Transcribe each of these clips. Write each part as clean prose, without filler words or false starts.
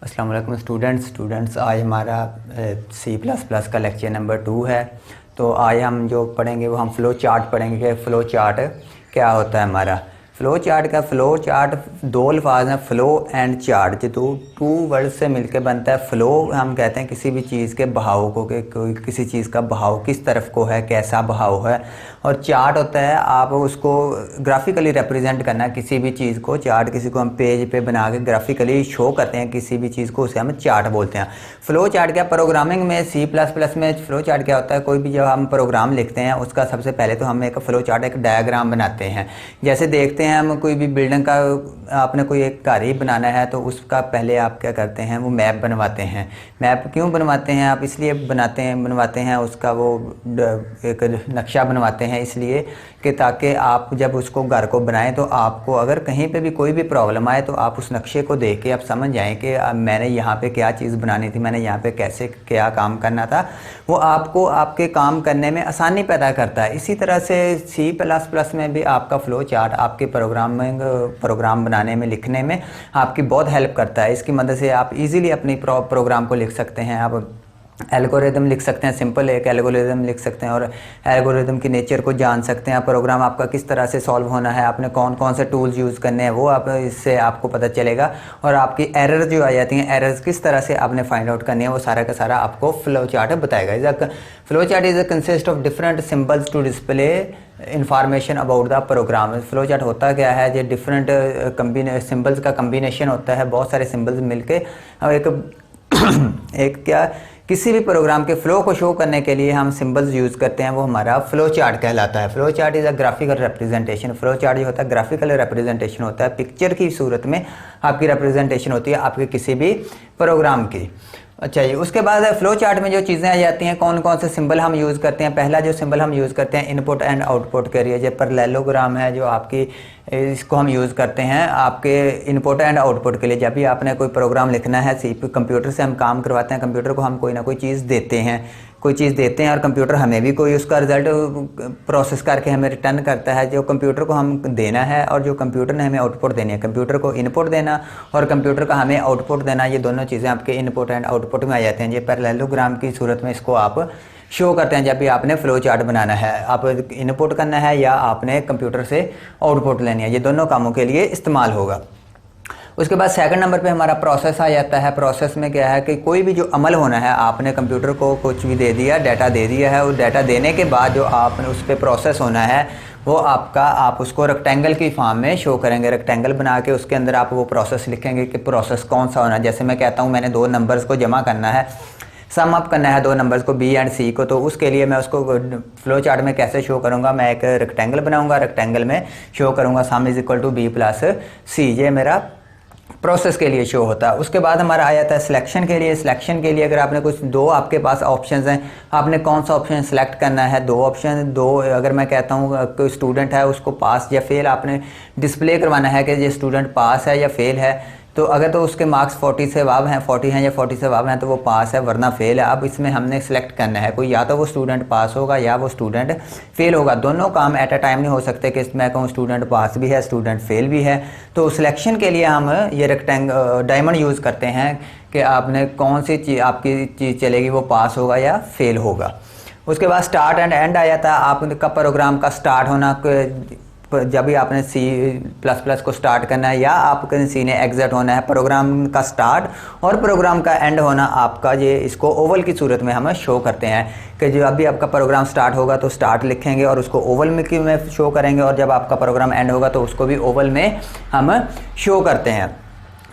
अस्सलाम वालेकुम स्टूडेंट्स, आज हमारा C++ का लेक्चर नंबर 2 है। तो आज हम जो पढ़ेंगे वो हम फ़्लो चार्ट पढ़ेंगे कि फ़्लो चार्ट क्या होता है। हमारा फ़्लो चार्ट दो अल्फाज हैं, फ़्लो एंड चार्ट, जो टू वर्ड से मिलकर बनता है। फ़्लो हम कहते हैं किसी भी चीज़ के बहाव को, कि कोई किसी चीज़ का बहाव किस तरफ को है, कैसा बहाव है। और चार्ट होता है आप उसको ग्राफिकली रिप्रेजेंट करना किसी भी चीज़ को। चार्ट किसी को हम पेज पे बना के ग्राफिकली शो करते हैं किसी भी चीज़ को, उसे हम चार्ट बोलते हैं। फ़्लो चार्ट क्या, प्रोग्रामिंग में C++ में फ़्लो चार्ट क्या होता है, कोई भी जब हम प्रोग्राम लिखते हैं उसका सबसे पहले तो हम एक फ़्लो चार्ट, एक डायग्राम बनाते हैं। जैसे देखते हैं हम कोई भी बिल्डिंग का, आपने कोई एक घर ही बनाना है तो उसका पहले आप क्या करते हैं, वो मैप बनवाते हैं। मैप क्यों बनवाते हैं आप, इसलिए बनवाते हैं उसका वो एक नक्शा बनवाते हैं, इसलिए कि ताकि आप जब उसको घर को बनाएं तो आपको अगर कहीं पे भी कोई भी प्रॉब्लम आए तो आप उस नक्शे को देख के आप समझ जाएं कि मैंने यहाँ पे क्या चीज़ बनानी थी, मैंने यहाँ पे कैसे क्या काम करना था। वो आपको आपके काम करने में आसानी पैदा करता है। इसी तरह से C++ में भी आपका फ़्लो चार्ट आपके प्रोग्राम बनाने में, लिखने में आपकी बहुत हेल्प करता है। इसकी मदद से आप इजीली अपनी प्रोग्राम को लिख सकते हैं। आप एल्गोरिदम लिख सकते हैं, सिंपल एक एल्गोरिदम लिख सकते हैं और एल्गोरिदम की नेचर को जान सकते हैं। प्रोग्राम आपका किस तरह से सॉल्व होना है, आपने कौन कौन से टूल्स यूज़ करने हैं, वो आप इससे आपको पता चलेगा। और आपकी एरर जो आ जाती हैं, एरर्स किस तरह से आपने फाइंड आउट करनी है, वो सारा का सारा आपको फ़्लो चार्ट बताएगा। Flow chart is a consist of different symbols to display information about the program. Flow chart होता क्या है, जो डिफरेंट सिम्बल्स का कम्बिनेशन होता है, बहुत सारे सिम्बल्स मिलके एक क्या किसी भी प्रोग्राम के फ़्लो को शो करने के लिए हम सिंबल्स यूज़ करते हैं, वो हमारा फ़्लो चार्ट कहलाता है। Flow chart is a graphical representation. Flow chart जो होता है ग्राफिकल रिप्रेजेंटेशन होता है, पिक्चर की सूरत में आपकी रिप्रेजेंटेशन होती है आपके किसी भी प्रोग्राम की। अच्छा जी, उसके बाद फ़्लो चार्ट में जो चीज़ें आ जाती हैं, कौन कौन से सिंबल हम यूज़ करते हैं। पहला जो सिंबल हम यूज़ करते हैं इनपुट एंड आउटपुट के लिए, जो पैरेललोग्राम है, जो आपकी इसको हम यूज़ करते हैं आपके इनपुट एंड आउटपुट के लिए। जब भी आपने कोई प्रोग्राम लिखना है, कंप्यूटर से हम काम करवाते हैं, कंप्यूटर को हम कोई ना कोई चीज़ देते हैं और कंप्यूटर हमें भी कोई उसका रिज़ल्ट प्रोसेस करके हमें रिटर्न करता है। जो कंप्यूटर को हम देना है और जो कंप्यूटर ने हमें आउटपुट देनी है, कंप्यूटर को इनपुट देना और कंप्यूटर का हमें आउटपुट देना, ये दोनों चीज़ें आपके इनपुट एंड आउटपुट में आ जाते हैं। ये पैरेललोग्राम की सूरत में इसको आप शो करते हैं जब भी आपने फ़्लो चार्ट बनाना है, आप इनपुट करना है या आपने कंप्यूटर से आउटपुट लेनी है, ये दोनों कामों के लिए इस्तेमाल होगा। उसके बाद सेकंड नंबर पे हमारा प्रोसेस आ जाता है। प्रोसेस में क्या है कि कोई भी जो अमल होना है, आपने कंप्यूटर को कुछ भी दे दिया, डाटा दे दिया है, और डाटा देने के बाद जो आपने उस पर प्रोसेस होना है वो आप उसको रेक्टेंगल की फॉर्म में शो करेंगे। रेक्टेंगल बना के उसके अंदर आप वो प्रोसेस लिखेंगे कि प्रोसेस कौन सा होना है। जैसे मैं कहता हूँ मैंने दो नंबर्स को जमा करना है, सम अप करना है दो नंबर्स को B एंड C को, तो उसके लिए मैं उसको फ़्लो चार्ट में कैसे शो करूँगा, मैं एक रेक्टेंगल बनाऊँगा, रेक्टेंगल में शो करूँगा sum is equal to B plus C, ये मेरा प्रोसेस के लिए शो होता है। उसके बाद हमारा आ जाता है सिलेक्शन के लिए। सिलेक्शन के लिए अगर आपने कुछ दो आपके पास ऑप्शंस हैं, आपने कौन सा ऑप्शन सेलेक्ट करना है। दो अगर मैं कहता हूँ कोई स्टूडेंट है उसको पास या फेल आपने डिस्प्ले करवाना है कि ये स्टूडेंट पास है या फेल है, तो अगर तो उसके मार्क्स 40 से अबव हैं, 40 हैं या 40 से अबव हैं तो वो पास है, वरना फेल है। अब इसमें हमने सेलेक्ट करना है कोई, या तो वो स्टूडेंट पास होगा या वो स्टूडेंट फेल होगा। दोनों काम एट अ टाइम नहीं हो सकते कि मैं कहूँ स्टूडेंट पास भी है, स्टूडेंट फेल भी है। तो सिलेक्शन के लिए हम ये डायमंड यूज़ करते हैं कि आपने कौन सी चीज़ आपकी चीज़ चलेगी, वो पास होगा या फेल होगा। उसके बाद स्टार्ट एंड एंड आ जाता है आपका प्रोग्राम का स्टार्ट होना, जब भी आपने C++ को स्टार्ट करना है या आपके C ने एग्जिट होना है। प्रोग्राम का स्टार्ट और प्रोग्राम का एंड होना आपका, ये इसको ओवल की सूरत में हम शो करते हैं कि जब भी आपका प्रोग्राम स्टार्ट होगा तो स्टार्ट लिखेंगे और उसको ओवल में शो करेंगे, और जब आपका प्रोग्राम एंड होगा तो उसको भी ओवल में हम शो करते हैं।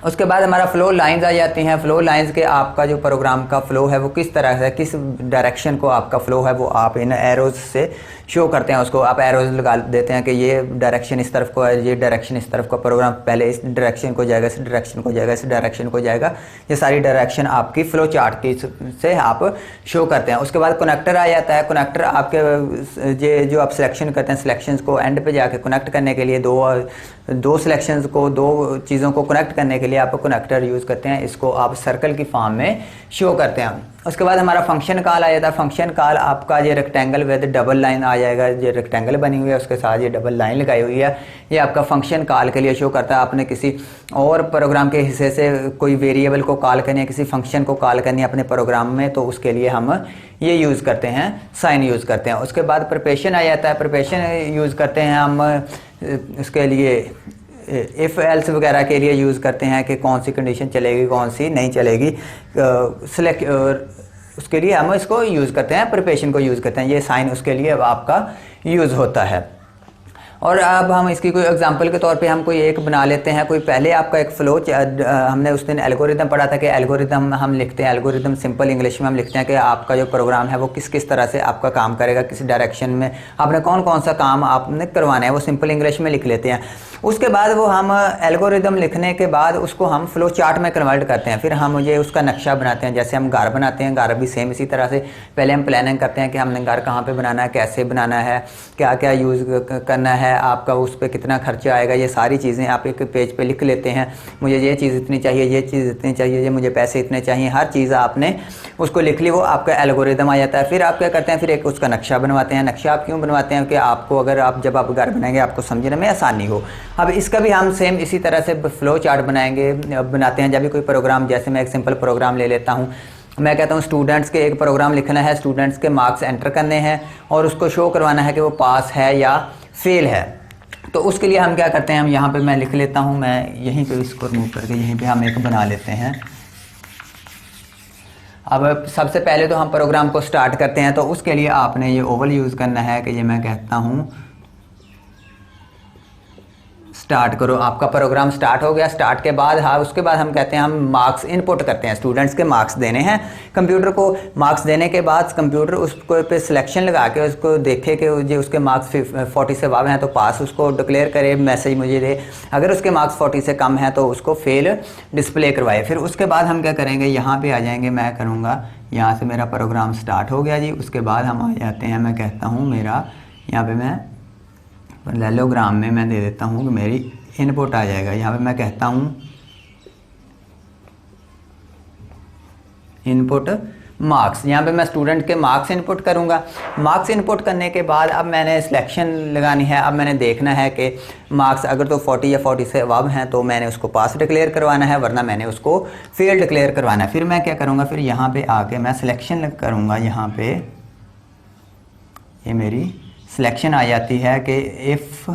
उसके बाद हमारा फ़्लो लाइंस आ जाती हैं। फ़्लो लाइंस के आपका जो प्रोग्राम का फ़्लो है वो किस तरह से, किस डायरेक्शन को आपका फ़्लो है वो आप इन एरोज़ से शो करते हैं। उसको आप एरोज़ लगा देते हैं कि ये डायरेक्शन इस तरफ को है, ये डायरेक्शन इस तरफ को, प्रोग्राम पहले इस डायरेक्शन को जाएगा, इस डायरेक्शन को जाएगा, इस डायरेक्शन को जाएगा। ये सारी डायरेक्शन आपकी फ़्लो चार्ट की से आप शो करते हैं। उसके बाद कनेक्टर आ जाता है। कनेक्टर आपके ये जो आप सिलेक्शन करते हैं, सिलेक्शंस को एंड पे जाके कनेक्ट करने के लिए, दो सिलेक्शंस को, दो चीज़ों को कनेक्ट करने के लिए आप कनेक्टर यूज़ करते हैं। इसको आप सर्कल की फॉर्म में शो करते हैं। उसके बाद हमारा फंक्शन कॉल आ जाता है। फंक्शन कॉल आपका ये रेक्टेंगल विद डबल लाइन आ जाएगा, ये रेक्टेंगल बनी हुई है उसके साथ ये डबल लाइन लगाई हुई है, ये आपका फंक्शन कॉल के लिए शो करता है। आपने किसी और प्रोग्राम के हिस्से से कोई वेरिएबल को कॉल करनी है, किसी फंक्शन को कॉल करनी है अपने प्रोग्राम में, तो उसके लिए हम ये यूज़ करते हैं, साइन यूज़ करते हैं। उसके बाद प्रिपरेशन आ जाता है। प्रिपरेशन यूज़ करते हैं हम उसके लिए इफ़ एल्स वगैरह के लिए यूज़ करते हैं कि कौन सी कंडीशन चलेगी कौन सी नहीं चलेगी, सेलेक्ट उसके लिए हम इसको यूज़ करते हैं, प्रिपरेशन को यूज़ करते हैं। ये साइन उसके लिए अब आपका यूज़ होता है। और अब हम इसकी कोई एग्जांपल के तौर पे हम कोई एक बना लेते हैं। कोई पहले आपका एक फ़्लो, हमने उस दिन एल्गोरिदम पढ़ा था कि एल्गोरिदम हम लिखते हैं, एल्गोरिदम सिंपल इंग्लिश में हम लिखते हैं कि आपका जो प्रोग्राम है वो किस किस तरह से आपका काम करेगा, किस डायरेक्शन में आपने कौन कौन सा काम आपने करवाना है, वो सिंपल इंग्लिश में लिख लेते हैं। उसके बाद वो हम एल्गोरिदम लिखने के बाद उसको हम फ़्लो चार्ट में कन्वर्ट करते हैं। फिर हम मुझे उसका नक्शा बनाते हैं। जैसे हम घर बनाते हैं, घर भी सेम इसी तरह से पहले हम प्लानिंग करते हैं कि हमने घर कहाँ पे बनाना है, कैसे बनाना है, क्या क्या यूज़ करना है, आपका उस पर कितना खर्चा आएगा, ये सारी चीज़ें आप एक पेज पे लिख लेते हैं। मुझे ये चीज़ इतनी चाहिए, ये चीज़ इतनी चाहिए, ये मुझे पैसे इतने चाहिए, हर चीज़ आपने उसको लिख ली, वो आपका एल्गोरिदम आ जाता है। फिर आप क्या करते हैं, फिर एक उसका नक्शा बनवाते हैं। नक्शा आप क्यों बनवाते हैं कि आपको अगर आप जब आप घर बनाएंगे आपको समझने में आसानी हो। अब इसका भी हम सेम इसी तरह से फ़्लो चार्ट बनाते हैं। जब भी कोई प्रोग्राम, जैसे मैं एक सिंपल प्रोग्राम ले लेता हूँ, मैं कहता हूँ स्टूडेंट्स के एक प्रोग्राम लिखना है, स्टूडेंट्स के मार्क्स एंटर करने हैं और उसको शो करवाना है कि वो पास है या फेल है। तो उसके लिए हम क्या करते हैं, हम यहाँ पे मैं लिख लेता हूँ, मैं यहीं पे इसको रिमूव करके यहीं पे हम एक बना लेते हैं। अब सबसे पहले तो हम प्रोग्राम को स्टार्ट करते हैं, तो उसके लिए आपने ये ओवल यूज़ करना है कि ये मैं कहता हूँ स्टार्ट करो। आपका प्रोग्राम स्टार्ट हो गया। स्टार्ट के बाद हाँ, उसके बाद हम कहते हैं हम मार्क्स इनपुट करते हैं, स्टूडेंट्स के मार्क्स देने हैं कंप्यूटर को। मार्क्स देने के बाद कंप्यूटर उसको पे सिलेक्शन लगा के उसको देखे कि जो उसके मार्क्स 40 से अबव हैं तो पास उसको डिक्लेयर करे, मैसेज मुझे दे। अगर उसके मार्क्स 40 से कम हैं तो उसको फेल डिस्प्ले करवाए। फिर उसके बाद हम क्या करेंगे, यहाँ पर आ जाएंगे, मैं करूँगा यहाँ से मेरा प्रोग्राम स्टार्ट हो गया जी। उसके बाद हम आ जाते हैं, मैं कहता हूँ मेरा यहाँ पर मैं पैरेललोग्राम में मैं दे देता हूँ कि मेरी इनपुट आ जाएगा। यहाँ पे मैं कहता हूँ इनपुट मार्क्स, यहाँ पे मैं स्टूडेंट के मार्क्स इनपुट करूँगा। मार्क्स इनपुट करने के बाद अब मैंने सिलेक्शन लगानी है। अब मैंने देखना है कि मार्क्स अगर तो 40 या 40 से अबव हैं तो मैंने उसको पास डिक्लेयर करवाना है, वरना मैंने उसको फेल डिक्लेयर करवाना है। फिर मैं क्या करूँगा, फिर यहाँ पे आके मैं सिलेक्शन करूँगा। यहाँ पे ये मेरी सिलेक्शन आ जाती है कि if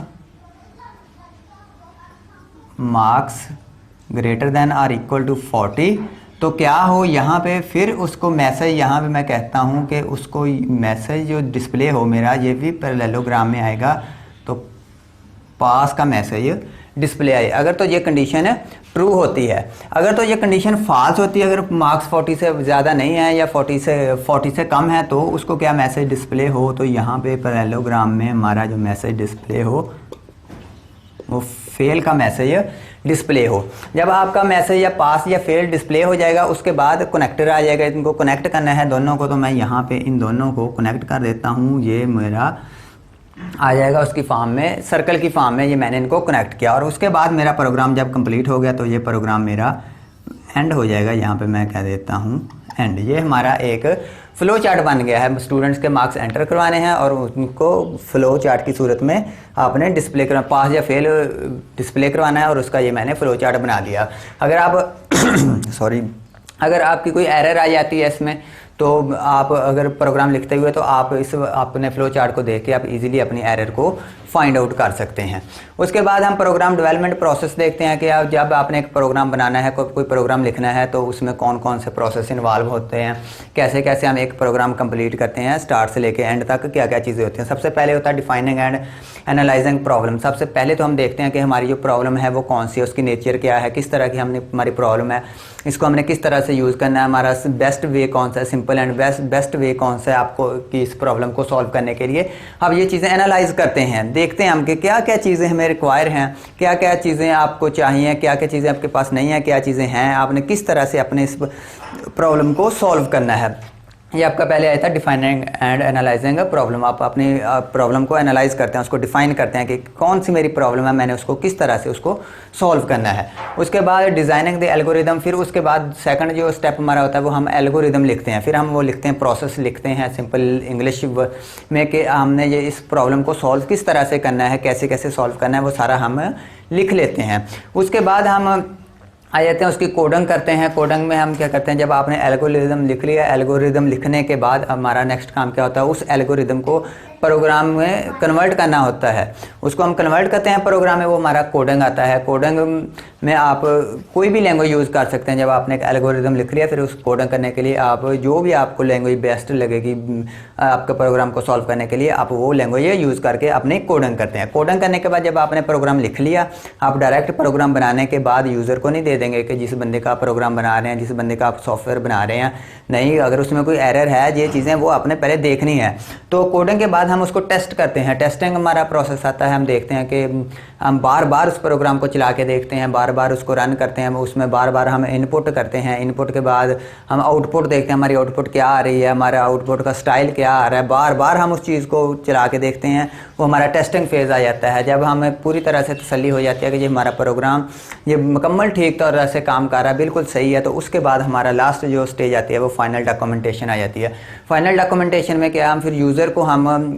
marks greater than or equal to 40 तो क्या हो यहाँ पे, फिर उसको मैसेज यहाँ पे मैं कहता हूँ कि उसको मैसेज जो डिस्प्ले हो मेरा, ये भी पैरेललोग्राम में आएगा तो पास का मैसेज डिस्प्ले आए। अगर तो ये कंडीशन ट्रू होती है, अगर तो ये कंडीशन फॉल्स होती है, अगर मार्क्स 40 से ज़्यादा नहीं है या 40 से कम है तो उसको क्या मैसेज डिस्प्ले हो, तो यहाँ पे पैरेललोग्राम में हमारा जो मैसेज डिस्प्ले हो वो फेल का मैसेज डिस्प्ले हो। जब आपका मैसेज या पास या फेल डिस्प्ले हो जाएगा उसके बाद कनेक्टर आ जाएगा। इनको कनेक्ट करना है दोनों को, तो मैं यहाँ पे इन दोनों को कनेक्ट कर देता हूँ। ये मेरा आ जाएगा उसकी फॉर्म में, सर्कल की फॉर्म में, ये मैंने इनको कनेक्ट किया। और उसके बाद मेरा प्रोग्राम जब कंप्लीट हो गया तो ये प्रोग्राम मेरा एंड हो जाएगा। यहाँ पे मैं कह देता हूँ एंड। ये हमारा एक फ़्लो चार्ट बन गया है। स्टूडेंट्स के मार्क्स एंटर करवाने हैं और उनको फ़्लो चार्ट की सूरत में आपने डिस्प्ले करना, पास या फेल डिस्प्ले करवाना है, और उसका ये मैंने फ़्लो चार्ट बना दिया। अगर आप सॉरी अगर आपकी कोई एरर आ जाती है इसमें, तो आप अगर प्रोग्राम लिखते हुए तो आप अपने फ़्लो चार्ट को देख के आप इजीली अपनी एरर को फाइंड आउट कर सकते हैं। उसके बाद हम प्रोग्राम डेवलपमेंट प्रोसेस देखते हैं कि आप जब आपने एक प्रोग्राम बनाना है, कोई प्रोग्राम लिखना है, तो उसमें कौन कौन से प्रोसेस इन्वॉल्व होते हैं, कैसे कैसे हम एक प्रोग्राम कंप्लीट करते हैं, स्टार्ट से लेके एंड तक क्या क्या चीज़ें होती हैं। सबसे पहले होता है डिफाइनिंग एंड एनालाइजिंग प्रॉब्लम। सबसे पहले तो हम देखते हैं कि हमारी जो प्रॉब्लम है वो कौन सी है, उसकी नेचर क्या है, किस तरह की हमारी प्रॉब्लम है, इसको हमने किस तरह से यूज़ करना है, हमारा बेस्ट वे कौन सा है, सिंपल एंड बेस्ट वे कौन सा है आपको कि इस प्रॉब्लम को सॉल्व करने के लिए। अब ये चीज़ें एनालाइज करते हैं, देखते हैं हम कि क्या क्या चीज़ें हमें रिक्वायर हैं, क्या क्या चीज़ें आपको चाहिए, क्या क्या चीज़ें आपके पास नहीं है, क्या चीज़ें हैं, आपने किस तरह से अपने इस प्रॉब्लम को सॉल्व करना है। ये आपका पहले आया था defining and analysing a problem. आप अपनी प्रॉब्लम को एनालाइज करते हैं, उसको डिफाइन करते हैं कि कौन सी मेरी प्रॉब्लम है, मैंने उसको किस तरह से उसको सॉल्व करना है। उसके बाद डिज़ाइनिंग द एल्गोरिदम, फिर उसके बाद सेकंड जो स्टेप हमारा होता है वो हम एल्गोरिदम लिखते हैं। फिर हम वो लिखते हैं, प्रोसेस लिखते हैं सिंपल इंग्लिश में कि हमने ये इस प्रॉब्लम को सॉल्व किस तरह से करना है, कैसे कैसे सॉल्व करना है, वो सारा हम लिख लेते हैं। उसके बाद हम आ जाते हैं उसकी कोडिंग करते हैं। कोडिंग में हम क्या करते हैं, जब आपने एल्गोरिदम लिख लिया, एल्गोरिदम लिखने के बाद हमारा नेक्स्ट काम क्या होता है, उस एल्गोरिदम को प्रोग्राम में कन्वर्ट करना होता है। उसको हम कन्वर्ट करते हैं प्रोग्राम में, वो हमारा कोडिंग आता है। कोडिंग में आप कोई भी लैंग्वेज यूज़ कर सकते हैं। जब आपने एक एल्गोरिदम लिख लिया, फिर उस कोडिंग करने के लिए आप जो भी आपको लैंग्वेज बेस्ट लगेगी आपके प्रोग्राम को सॉल्व करने के लिए, आप वो लैंग्वेज यूज़ करके अपनी कोडिंग करते हैं। कोडिंग करने के बाद जब आपने प्रोग्राम लिख लिया, आप डायरेक्ट प्रोग्राम बनाने के बाद यूज़र को नहीं दे देंगे कि जिस बंदे का आप प्रोग्राम बना रहे हैं, जिस बंदे का आप सॉफ्टवेयर बना रहे हैं, नहीं, अगर उसमें कोई एरर है, ये चीज़ें वो आपने पहले देखनी है। तो कोडिंग के बाद हम उसको टेस्ट करते हैं। टेस्टिंग हमारा प्रोसेस आता है। हम देखते हैं कि हम बार बार उस प्रोग्राम को चला के देखते हैं, बार बार उसको रन करते हैं, उसमें बार बार हम इनपुट करते हैं। इनपुट के बाद हम आउटपुट देखते हैं, हमारी आउटपुट क्या आ रही है, हमारा आउटपुट का स्टाइल क्या आ रहा है। बार बार हम उस चीज़ को चला के देखते हैं, वो हमारा टेस्टिंग फेज़ आ जाता है। जब हमें पूरी तरह से तसल्ली हो जाती है कि ये हमारा प्रोग्राम ये मुकम्मल ठीक तरह से काम कर रहा है, बिल्कुल सही है, तो उसके बाद हमारा लास्ट जो स्टेज आती है वो फाइनल डॉक्यूमेंटेशन आ जाती है। फाइनल डॉक्यूमेंटेशन में क्या, हम फिर यूज़र को हम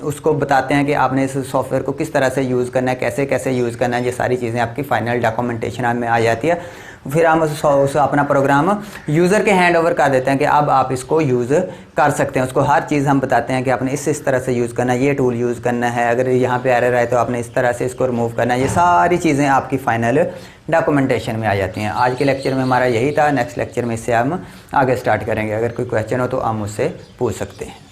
उसको बताते हैं कि आपने इस सॉफ्टवेयर को किस तरह से यूज़ करना है, कैसे कैसे यूज़ करना है, ये सारी चीज़ें आपकी फाइनल डॉक्यूमेंटेशन में आ जाती है। फिर हम उस अपना प्रोग्राम यूज़र के हैंड ओवर कर देते हैं कि अब आप इसको यूज़ कर सकते हैं। उसको हर चीज़ हम बताते हैं कि आपने इस तरह से यूज़ करना है, ये टूल यूज़ करना है, अगर यहाँ पे एरर आए तो आपने इस तरह से इसको रिमूव करना है। ये सारी चीज़ें आपकी फाइनल डॉक्यूमेंटेशन में आ जाती हैं। आज के लेक्चर में हमारा यही था। नेक्स्ट लेक्चर में इससे हम आगे स्टार्ट करेंगे। अगर कोई क्वेश्चन हो तो आप मुझसे पूछ सकते हैं।